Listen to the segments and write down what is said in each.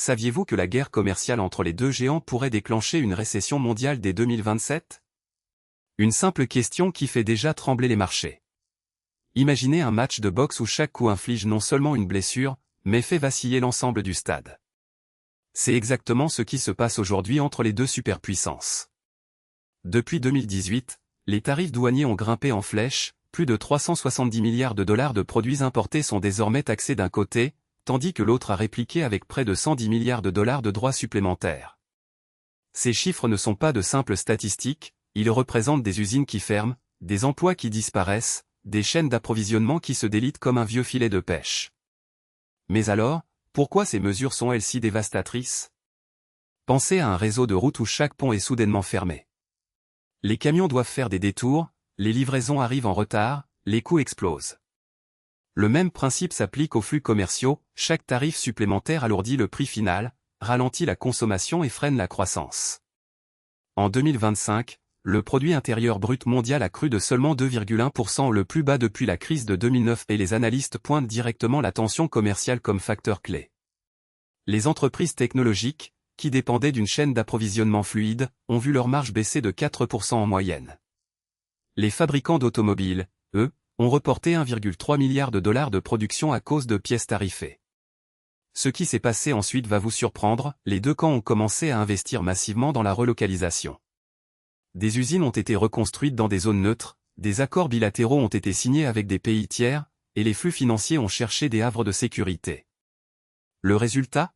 saviez-vous que la guerre commerciale entre les deux géants pourrait déclencher une récession mondiale dès 2027? Une simple question qui fait déjà trembler les marchés. Imaginez un match de boxe où chaque coup inflige non seulement une blessure, mais fait vaciller l'ensemble du stade. C'est exactement ce qui se passe aujourd'hui entre les deux superpuissances. Depuis 2018, les tarifs douaniers ont grimpé en flèche, plus de 370 milliards de dollars de produits importés sont désormais taxés d'un côté, tandis que l'autre a répliqué avec près de 110 milliards de dollars de droits supplémentaires. Ces chiffres ne sont pas de simples statistiques, ils représentent des usines qui ferment, des emplois qui disparaissent, des chaînes d'approvisionnement qui se délitent comme un vieux filet de pêche. Mais alors, pourquoi ces mesures sont-elles si dévastatrices? Pensez à un réseau de routes où chaque pont est soudainement fermé. Les camions doivent faire des détours, les livraisons arrivent en retard, les coûts explosent. Le même principe s'applique aux flux commerciaux, chaque tarif supplémentaire alourdit le prix final, ralentit la consommation et freine la croissance. En 2025, le produit intérieur brut mondial a cru de seulement 2,1%, le plus bas depuis la crise de 2009, et les analystes pointent directement la tension commerciale comme facteur clé. Les entreprises technologiques, qui dépendaient d'une chaîne d'approvisionnement fluide, ont vu leur marge baisser de 4% en moyenne. Les fabricants d'automobiles, eux, ont reporté 1,3 milliard de dollars de production à cause de pièces tarifées. Ce qui s'est passé ensuite va vous surprendre, les deux camps ont commencé à investir massivement dans la relocalisation. Des usines ont été reconstruites dans des zones neutres, des accords bilatéraux ont été signés avec des pays tiers, et les flux financiers ont cherché des havres de sécurité. Le résultat?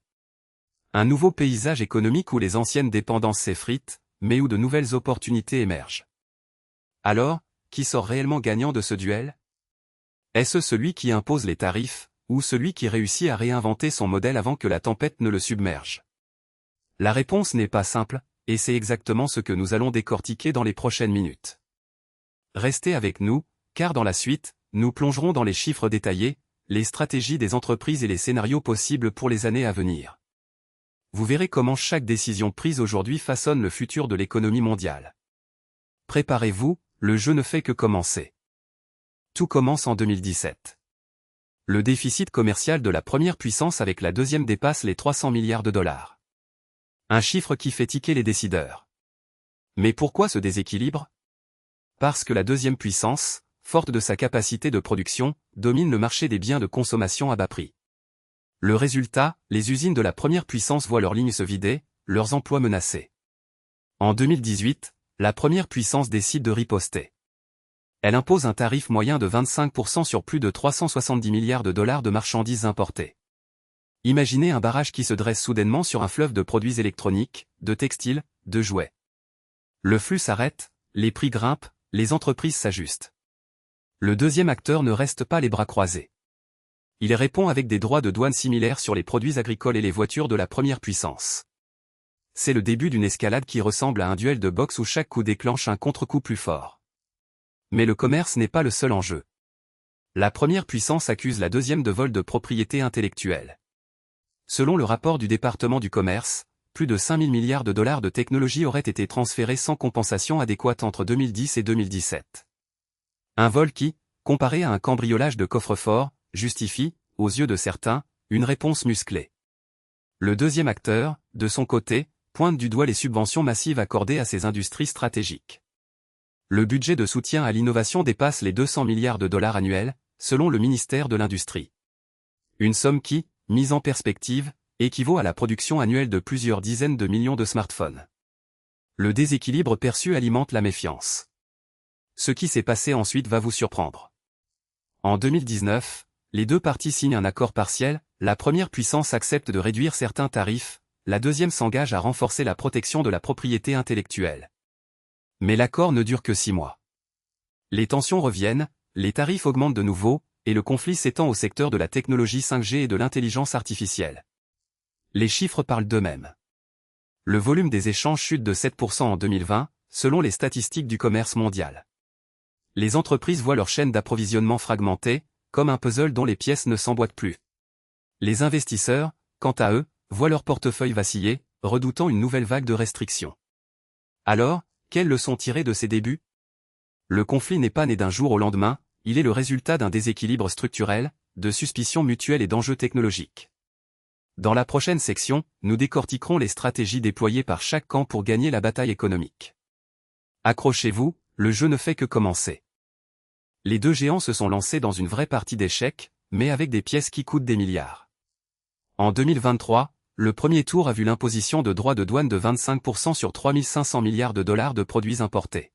Un nouveau paysage économique où les anciennes dépendances s'effritent, mais où de nouvelles opportunités émergent. Alors, qui sort réellement gagnant de ce duel? Est-ce celui qui impose les tarifs, ou celui qui réussit à réinventer son modèle avant que la tempête ne le submerge? La réponse n'est pas simple, et c'est exactement ce que nous allons décortiquer dans les prochaines minutes. Restez avec nous, car dans la suite, nous plongerons dans les chiffres détaillés, les stratégies des entreprises et les scénarios possibles pour les années à venir. Vous verrez comment chaque décision prise aujourd'hui façonne le futur de l'économie mondiale. Préparez-vous, le jeu ne fait que commencer. Tout commence en 2017. Le déficit commercial de la première puissance avec la deuxième dépasse les 300 milliards de dollars. Un chiffre qui fait tiquer les décideurs. Mais pourquoi ce déséquilibre? Parce que la deuxième puissance, forte de sa capacité de production, domine le marché des biens de consommation à bas prix. Le résultat, les usines de la première puissance voient leurs lignes se vider, leurs emplois menacés. En 2018, la première puissance décide de riposter. Elle impose un tarif moyen de 25% sur plus de 370 milliards de dollars de marchandises importées. Imaginez un barrage qui se dresse soudainement sur un fleuve de produits électroniques, de textiles, de jouets. Le flux s'arrête, les prix grimpent, les entreprises s'ajustent. Le deuxième acteur ne reste pas les bras croisés. Il répond avec des droits de douane similaires sur les produits agricoles et les voitures de la première puissance. C'est le début d'une escalade qui ressemble à un duel de boxe où chaque coup déclenche un contre-coup plus fort. Mais le commerce n'est pas le seul enjeu. La première puissance accuse la deuxième de vol de propriété intellectuelle. Selon le rapport du département du commerce, plus de 5 000 milliards de dollars de technologie auraient été transférés sans compensation adéquate entre 2010 et 2017. Un vol qui, comparé à un cambriolage de coffre-fort, justifie, aux yeux de certains, une réponse musclée. Le deuxième acteur, de son côté, pointe du doigt les subventions massives accordées à ces industries stratégiques. Le budget de soutien à l'innovation dépasse les 200 milliards de dollars annuels, selon le ministère de l'Industrie. Une somme qui, mise en perspective, équivaut à la production annuelle de plusieurs dizaines de millions de smartphones. Le déséquilibre perçu alimente la méfiance. Ce qui s'est passé ensuite va vous surprendre. En 2019, les deux parties signent un accord partiel, la première puissance accepte de réduire certains tarifs, la deuxième s'engage à renforcer la protection de la propriété intellectuelle. Mais l'accord ne dure que 6 mois. Les tensions reviennent, les tarifs augmentent de nouveau, et le conflit s'étend au secteur de la technologie 5G et de l'intelligence artificielle. Les chiffres parlent d'eux-mêmes. Le volume des échanges chute de 7% en 2020, selon les statistiques du commerce mondial. Les entreprises voient leur chaîne d'approvisionnement fragmentée, comme un puzzle dont les pièces ne s'emboîtent plus. Les investisseurs, quant à eux, voient leur portefeuille vaciller, redoutant une nouvelle vague de restrictions. Alors, quelles leçons tirer de ces débuts? Le conflit n'est pas né d'un jour au lendemain, il est le résultat d'un déséquilibre structurel, de suspicions mutuelles et d'enjeux technologiques. Dans la prochaine section, nous décortiquerons les stratégies déployées par chaque camp pour gagner la bataille économique. Accrochez-vous, le jeu ne fait que commencer. Les deux géants se sont lancés dans une vraie partie d'échecs, mais avec des pièces qui coûtent des milliards. En 2023, le premier tour a vu l'imposition de droits de douane de 25% sur 3 500 milliards de dollars de produits importés.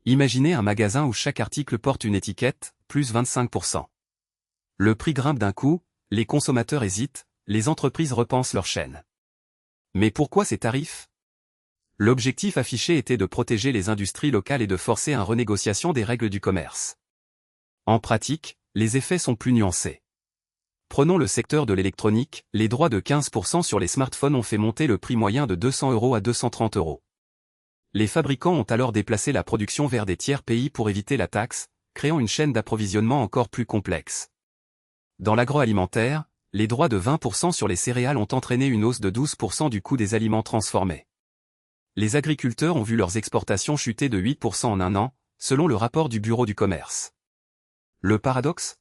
Imaginez un magasin où chaque article porte une étiquette, plus 25%. Le prix grimpe d'un coup, les consommateurs hésitent, les entreprises repensent leur chaîne. Mais pourquoi ces tarifs? L'objectif affiché était de protéger les industries locales et de forcer une renégociation des règles du commerce. En pratique, les effets sont plus nuancés. Prenons le secteur de l'électronique, les droits de 15% sur les smartphones ont fait monter le prix moyen de 200 € à 230 €. Les fabricants ont alors déplacé la production vers des tiers pays pour éviter la taxe, créant une chaîne d'approvisionnement encore plus complexe. Dans l'agroalimentaire, les droits de 20% sur les céréales ont entraîné une hausse de 12% du coût des aliments transformés. Les agriculteurs ont vu leurs exportations chuter de 8% en un an, selon le rapport du Bureau du commerce. Le paradoxe?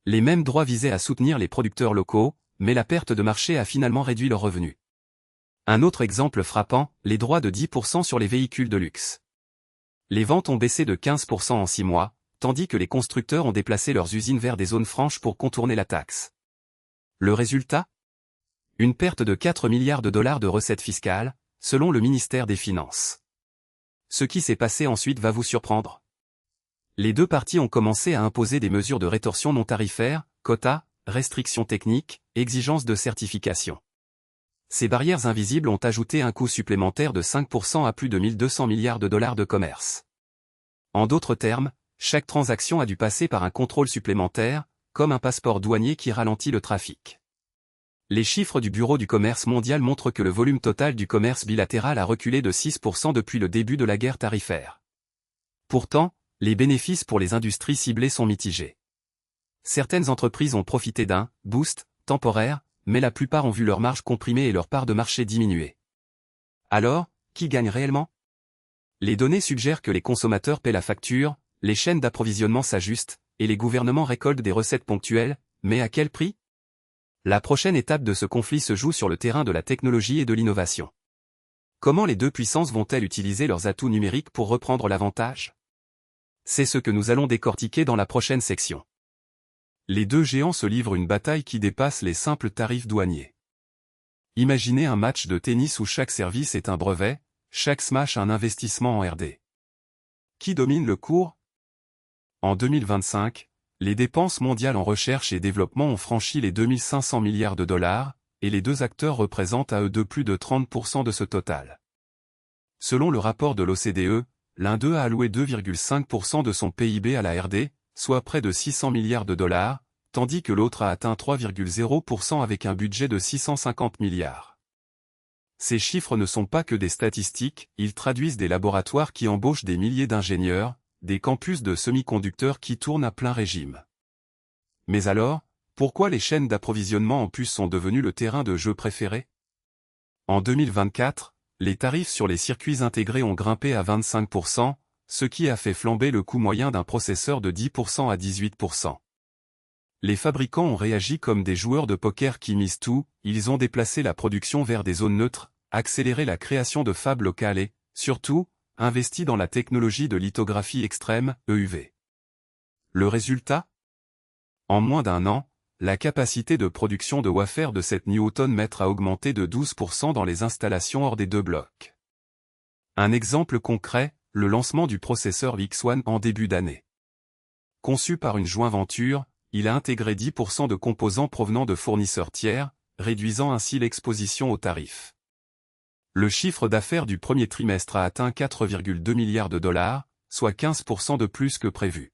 Les mêmes droits visaient à soutenir les producteurs locaux, mais la perte de marché a finalement réduit leurs revenus. Un autre exemple frappant, les droits de 10% sur les véhicules de luxe. Les ventes ont baissé de 15% en 6 mois, tandis que les constructeurs ont déplacé leurs usines vers des zones franches pour contourner la taxe. Le résultat? Une perte de 4 milliards de dollars de recettes fiscales, selon le ministère des Finances. Ce qui s'est passé ensuite va vous surprendre. Les deux parties ont commencé à imposer des mesures de rétorsion non tarifaires, quotas, restrictions techniques, exigences de certification. Ces barrières invisibles ont ajouté un coût supplémentaire de 5% à plus de 1200 milliards de dollars de commerce. En d'autres termes, chaque transaction a dû passer par un contrôle supplémentaire, comme un passeport douanier qui ralentit le trafic. Les chiffres du Bureau du commerce mondial montrent que le volume total du commerce bilatéral a reculé de 6% depuis le début de la guerre tarifaire. Pourtant, les bénéfices pour les industries ciblées sont mitigés. Certaines entreprises ont profité d'un « boost » temporaire, mais la plupart ont vu leur marge comprimée et leur part de marché diminuer. Alors, qui gagne réellement? Les données suggèrent que les consommateurs paient la facture, les chaînes d'approvisionnement s'ajustent, et les gouvernements récoltent des recettes ponctuelles, mais à quel prix? La prochaine étape de ce conflit se joue sur le terrain de la technologie et de l'innovation. Comment les deux puissances vont-elles utiliser leurs atouts numériques pour reprendre l'avantage? C'est ce que nous allons décortiquer dans la prochaine section. Les deux géants se livrent une bataille qui dépasse les simples tarifs douaniers. Imaginez un match de tennis où chaque service est un brevet, chaque smash un investissement en R&D. Qui domine le cours? En 2025, les dépenses mondiales en recherche et développement ont franchi les 2500 milliards de dollars, et les deux acteurs représentent à eux deux plus de 30% de ce total. Selon le rapport de l'OCDE, l'un d'eux a alloué 2,5% de son PIB à la R&D, soit près de 600 milliards de dollars, tandis que l'autre a atteint 3,0% avec un budget de 650 milliards. Ces chiffres ne sont pas que des statistiques, ils traduisent des laboratoires qui embauchent des milliers d'ingénieurs, des campus de semi-conducteurs qui tournent à plein régime. Mais alors, pourquoi les chaînes d'approvisionnement en puces sont devenues le terrain de jeu préféré? En 2024, les tarifs sur les circuits intégrés ont grimpé à 25%, ce qui a fait flamber le coût moyen d'un processeur de 10% à 18%. Les fabricants ont réagi comme des joueurs de poker qui misent tout, ils ont déplacé la production vers des zones neutres, accéléré la création de fabs locales et, surtout, investi dans la technologie de lithographie extrême, EUV. Le résultat? En moins d'un an, la capacité de production de wafers de cette Newton-mètre a augmenté de 12% dans les installations hors des deux blocs. Un exemple concret, le lancement du processeur X1 en début d'année. Conçu par une joint venture, il a intégré 10% de composants provenant de fournisseurs tiers, réduisant ainsi l'exposition aux tarifs. Le chiffre d'affaires du premier trimestre a atteint 4,2 milliards de dollars, soit 15% de plus que prévu.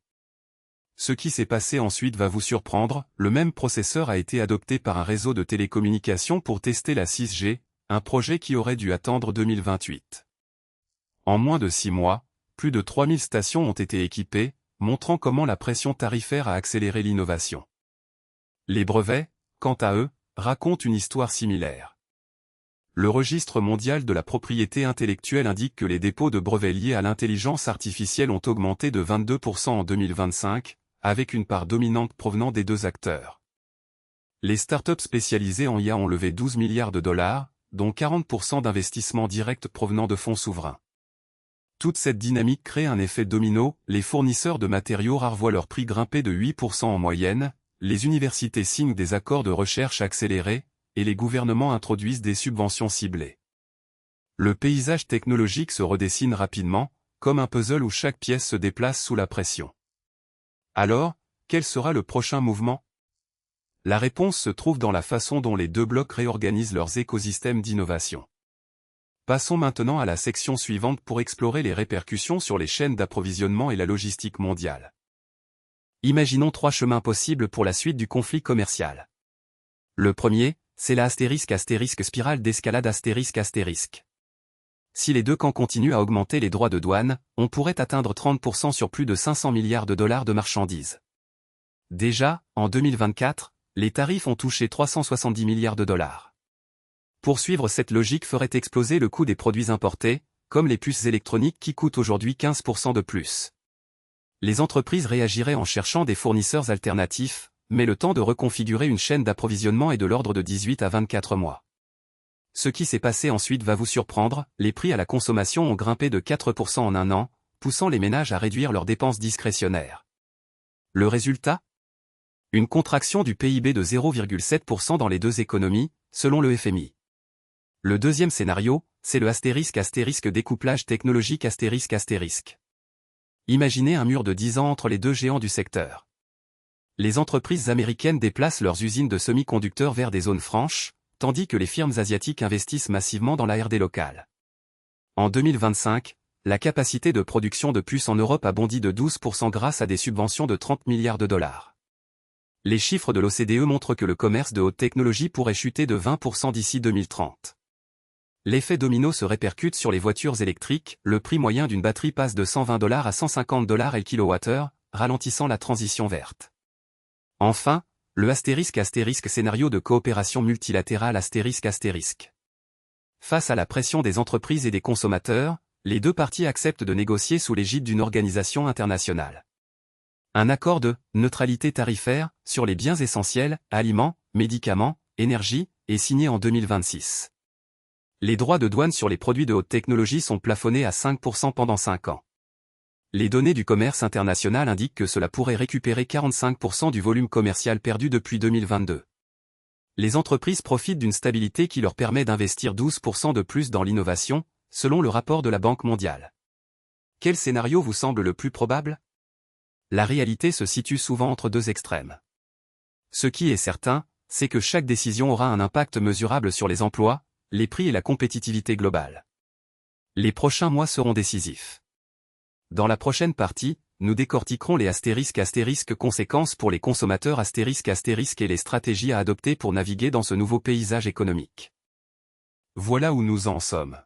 Ce qui s'est passé ensuite va vous surprendre, le même processeur a été adopté par un réseau de télécommunications pour tester la 6G, un projet qui aurait dû attendre 2028. En moins de 6 mois, plus de 3000 stations ont été équipées, montrant comment la pression tarifaire a accéléré l'innovation. Les brevets, quant à eux, racontent une histoire similaire. Le registre mondial de la propriété intellectuelle indique que les dépôts de brevets liés à l'intelligence artificielle ont augmenté de 22% en 2025, avec une part dominante provenant des deux acteurs. Les startups spécialisées en IA ont levé 12 milliards de dollars, dont 40% d'investissements directs provenant de fonds souverains. Toute cette dynamique crée un effet domino, les fournisseurs de matériaux rares voient leur prix grimper de 8% en moyenne, les universités signent des accords de recherche accélérés, et les gouvernements introduisent des subventions ciblées. Le paysage technologique se redessine rapidement, comme un puzzle où chaque pièce se déplace sous la pression. Alors, quel sera le prochain mouvement? La réponse se trouve dans la façon dont les deux blocs réorganisent leurs écosystèmes d'innovation. Passons maintenant à la section suivante pour explorer les répercussions sur les chaînes d'approvisionnement et la logistique mondiale. Imaginons 3 chemins possibles pour la suite du conflit commercial. Le premier, c'est la ** spirale d'escalade ***. Si les deux camps continuent à augmenter les droits de douane, on pourrait atteindre 30% sur plus de 500 milliards de dollars de marchandises. Déjà, en 2024, les tarifs ont touché 370 milliards de dollars. Poursuivre cette logique ferait exploser le coût des produits importés, comme les puces électroniques qui coûtent aujourd'hui 15% de plus. Les entreprises réagiraient en cherchant des fournisseurs alternatifs, mais le temps de reconfigurer une chaîne d'approvisionnement est de l'ordre de 18 à 24 mois. Ce qui s'est passé ensuite va vous surprendre, les prix à la consommation ont grimpé de 4% en un an, poussant les ménages à réduire leurs dépenses discrétionnaires. Le résultat? Une contraction du PIB de 0,7% dans les deux économies, selon le FMI. Le deuxième scénario, c'est le * découplage ***. Imaginez un mur de 10 ans entre les deux géants du secteur. Les entreprises américaines déplacent leurs usines de semi-conducteurs vers des zones franches, tandis que les firmes asiatiques investissent massivement dans la R&D locale. En 2025, la capacité de production de puces en Europe a bondi de 12% grâce à des subventions de 30 milliards de dollars. Les chiffres de l'OCDE montrent que le commerce de haute technologie pourrait chuter de 20% d'ici 2030. L'effet domino se répercute sur les voitures électriques, le prix moyen d'une batterie passe de 120 $ à 150 $ le kWh, ralentissant la transition verte. Enfin, le * scénario de coopération multilatérale ***. Face à la pression des entreprises et des consommateurs, les deux parties acceptent de négocier sous l'égide d'une organisation internationale. Un accord de neutralité tarifaire sur les biens essentiels, aliments, médicaments, énergie, est signé en 2026. Les droits de douane sur les produits de haute technologie sont plafonnés à 5% pendant 5 ans. Les données du commerce international indiquent que cela pourrait récupérer 45% du volume commercial perdu depuis 2022. Les entreprises profitent d'une stabilité qui leur permet d'investir 12% de plus dans l'innovation, selon le rapport de la Banque mondiale. Quel scénario vous semble le plus probable? La réalité se situe souvent entre deux extrêmes. Ce qui est certain, c'est que chaque décision aura un impact mesurable sur les emplois, les prix et la compétitivité globale. Les prochains mois seront décisifs. Dans la prochaine partie, nous décortiquerons les * conséquences pour les consommateurs * et les stratégies à adopter pour naviguer dans ce nouveau paysage économique. Voilà où nous en sommes.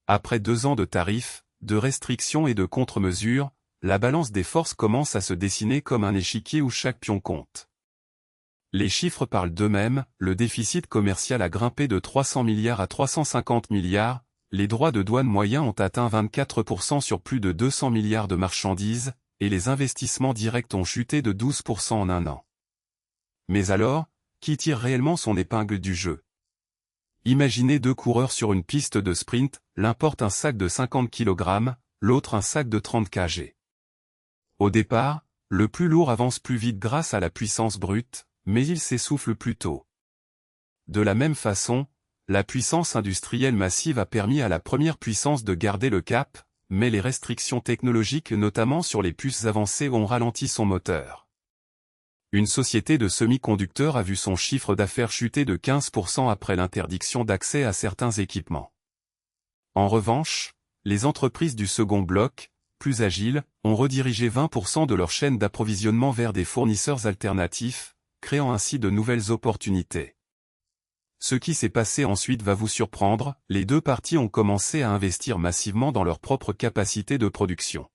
Après 2 ans de tarifs, de restrictions et de contre-mesures, la balance des forces commence à se dessiner comme un échiquier où chaque pion compte. Les chiffres parlent d'eux-mêmes, le déficit commercial a grimpé de 300 milliards à 350 milliards, les droits de douane moyens ont atteint 24% sur plus de 200 milliards de marchandises, et les investissements directs ont chuté de 12% en un an. Mais alors, qui tire réellement son épingle du jeu? Imaginez 2 coureurs sur une piste de sprint, l'un porte un sac de 50 kg, l'autre un sac de 30 kg. Au départ, le plus lourd avance plus vite grâce à la puissance brute, mais il s'essouffle plus tôt. De la même façon, la puissance industrielle massive a permis à la première puissance de garder le cap, mais les restrictions technologiques notamment sur les puces avancées ont ralenti son moteur. Une société de semi-conducteurs a vu son chiffre d'affaires chuter de 15% après l'interdiction d'accès à certains équipements. En revanche, les entreprises du second bloc, plus agiles, ont redirigé 20% de leur chaîne d'approvisionnement vers des fournisseurs alternatifs, créant ainsi de nouvelles opportunités. Ce qui s'est passé ensuite va vous surprendre, les deux parties ont commencé à investir massivement dans leur propre capacité de production.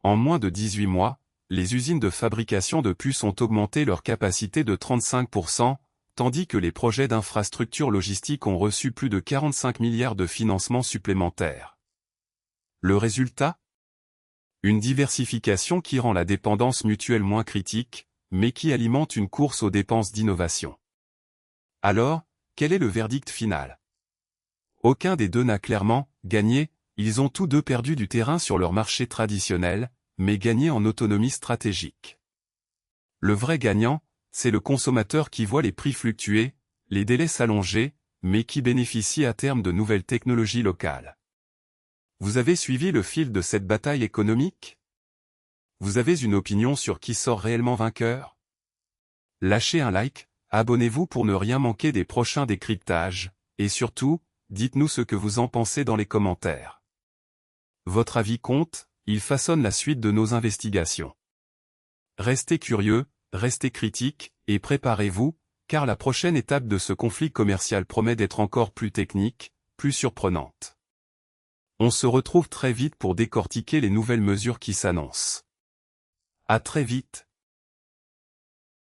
En moins de 18 mois, les usines de fabrication de puces ont augmenté leur capacité de 35%, tandis que les projets d'infrastructures logistiques ont reçu plus de 45 milliards de financements supplémentaires. Le résultat? Une diversification qui rend la dépendance mutuelle moins critique, mais qui alimente une course aux dépenses d'innovation. Alors, quel est le verdict final? Aucun des deux n'a clairement gagné, ils ont tous deux perdu du terrain sur leur marché traditionnel, mais gagné en autonomie stratégique. Le vrai gagnant, c'est le consommateur qui voit les prix fluctuer, les délais s'allonger, mais qui bénéficie à terme de nouvelles technologies locales. Vous avez suivi le fil de cette bataille économique? Vous avez une opinion sur qui sort réellement vainqueur? Lâchez un like, abonnez-vous pour ne rien manquer des prochains décryptages, et surtout, dites-nous ce que vous en pensez dans les commentaires. Votre avis compte, il façonne la suite de nos investigations. Restez curieux, restez critiques, et préparez-vous, car la prochaine étape de ce conflit commercial promet d'être encore plus technique, plus surprenante. On se retrouve très vite pour décortiquer les nouvelles mesures qui s'annoncent. À très vite.